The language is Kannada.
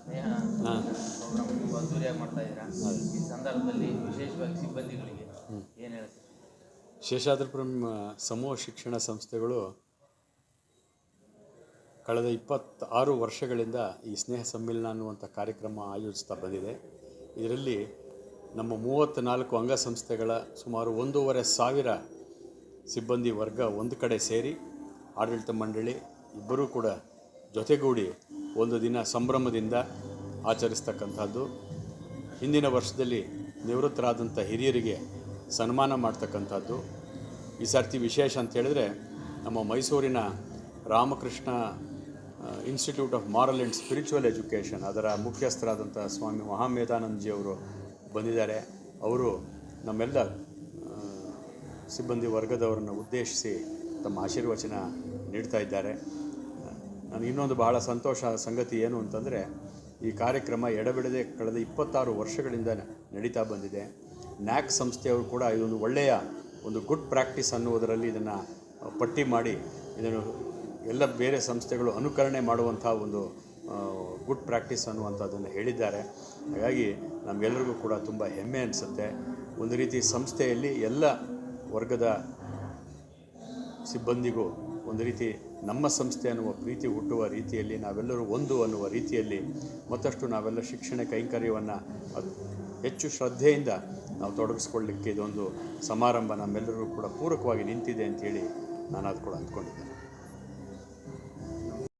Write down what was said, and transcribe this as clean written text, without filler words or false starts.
ಸ್ನೇಹ ಪ್ರೋಗ್ರಾಮ್ ತುಂಬ ಅದ್ದೂರಿಯಾಗಿ ಮಾಡ್ತಾ ಇದ್ದೀರಾ. ಈ ಸಂದರ್ಭದಲ್ಲಿ ವಿಶೇಷವಾಗಿ ಸಿಬ್ಬಂದಿಗಳಿಗೆ ಏನು ಹೇಳ್ತೀರಾ? ಶೇಷಾದ್ರಿಪುರಂ ಸಮೂಹ ಶಿಕ್ಷಣ ಸಂಸ್ಥೆಗಳು ಕಳೆದ 26 ವರ್ಷಗಳಿಂದ ಈ ಸ್ನೇಹ ಸಮ್ಮಿಲನ ಅನ್ನುವಂಥ ಕಾರ್ಯಕ್ರಮ ಆಯೋಜಿಸ್ತಾ ಬಂದಿದೆ. ಇದರಲ್ಲಿ ನಮ್ಮ 34 ಅಂಗಸಂಸ್ಥೆಗಳ ಸುಮಾರು 1,500 ಸಿಬ್ಬಂದಿ ವರ್ಗ ಒಂದು ಕಡೆ ಸೇರಿ ಆಡಳಿತ ಮಂಡಳಿ ಇಬ್ಬರೂ ಕೂಡ ಜೊತೆಗೂಡಿ ಒಂದು ದಿನ ಸಂಭ್ರಮದಿಂದ ಆಚರಿಸ್ತಕ್ಕಂಥದ್ದು. ಹಿಂದಿನ ವರ್ಷದಲ್ಲಿ ನಿವೃತ್ತರಾದಂಥ ಹಿರಿಯರಿಗೆ ಸನ್ಮಾನ ಮಾಡ್ತಕ್ಕಂಥದ್ದು. ಈ ಸರ್ತಿ ವಿಶೇಷ ಅಂತ ಹೇಳಿದ್ರೆ ನಮ್ಮ ಮೈಸೂರಿನ Ramakrishna institute of moral and spiritual education ಅದರ ಮುಖ್ಯಸ್ಥರಾದಂಥ ಸ್ವಾಮಿ ಮಹಾಮೇಧಾನಂದಜಿಯವರು ಬಂದಿದ್ದಾರೆ. ಅವರು ನಮ್ಮೆಲ್ಲ ಸಿಬ್ಬಂದಿ ವರ್ಗದವರನ್ನು ಉದ್ದೇಶಿಸಿ ತಮ್ಮ ಆಶೀರ್ವಚನ ನೀಡ್ತಾ ಇದ್ದಾರೆ. ನನಗೆ ಇನ್ನೊಂದು ಬಹಳ ಸಂತೋಷ ಸಂಗತಿ ಏನು ಅಂತಂದರೆ, ಈ ಕಾರ್ಯಕ್ರಮ ಎಡಬಿಡದೆ ಕಳೆದ 26 ವರ್ಷಗಳಿಂದ ನಡೀತಾ ಬಂದಿದೆ. ನ್ಯಾಕ್ ಸಂಸ್ಥೆಯವರು ಕೂಡ ಇದೊಂದು ಒಳ್ಳೆಯ ಒಂದು ಗುಡ್ ಪ್ರಾಕ್ಟೀಸ್ ಅನ್ನುವುದರಲ್ಲಿ ಇದನ್ನು ಪಟ್ಟಿ ಮಾಡಿ ಇದನ್ನು ಎಲ್ಲ ಬೇರೆ ಸಂಸ್ಥೆಗಳು ಅನುಕರಣೆ ಮಾಡುವಂಥ ಒಂದು ಗುಡ್ ಪ್ರಾಕ್ಟೀಸ್ ಅನ್ನುವಂಥದ್ದನ್ನು ಹೇಳಿದ್ದಾರೆ. ಹಾಗಾಗಿ ನಮ್ಮೆಲ್ಲರಿಗೂ ಕೂಡ ತುಂಬ ಹೆಮ್ಮೆ ಅನಿಸುತ್ತೆ. ಒಂದು ರೀತಿ ಸಂಸ್ಥೆಯಲ್ಲಿ ಎಲ್ಲ ವರ್ಗದ ಸಿಬ್ಬಂದಿಗೂ ಒಂದು ರೀತಿ ನಮ್ಮ ಸಂಸ್ಥೆ ಅನ್ನುವ ಪ್ರೀತಿ ಹುಟ್ಟುವ ರೀತಿಯಲ್ಲಿ ನಾವೆಲ್ಲರೂ ಒಂದು ಅನ್ನುವ ರೀತಿಯಲ್ಲಿ ಮತ್ತಷ್ಟು ನಾವೆಲ್ಲ ಶಿಕ್ಷಣ ಕೈಂಕರ್ಯವನ್ನು ಹೆಚ್ಚು ಶ್ರದ್ಧೆಯಿಂದ ನಾವು ತೊಡಗಿಸ್ಕೊಳ್ಳಿಕ್ಕೆ ಇದೊಂದು ಸಮಾರಂಭ ನಮ್ಮೆಲ್ಲರೂ ಕೂಡ ಪೂರಕವಾಗಿ ನಿಂತಿದೆ ಅಂತೇಳಿ ನಾನು ಅದು ಕೂಡ ಅಂದ್ಕೊಂಡಿದ್ದೇನೆ.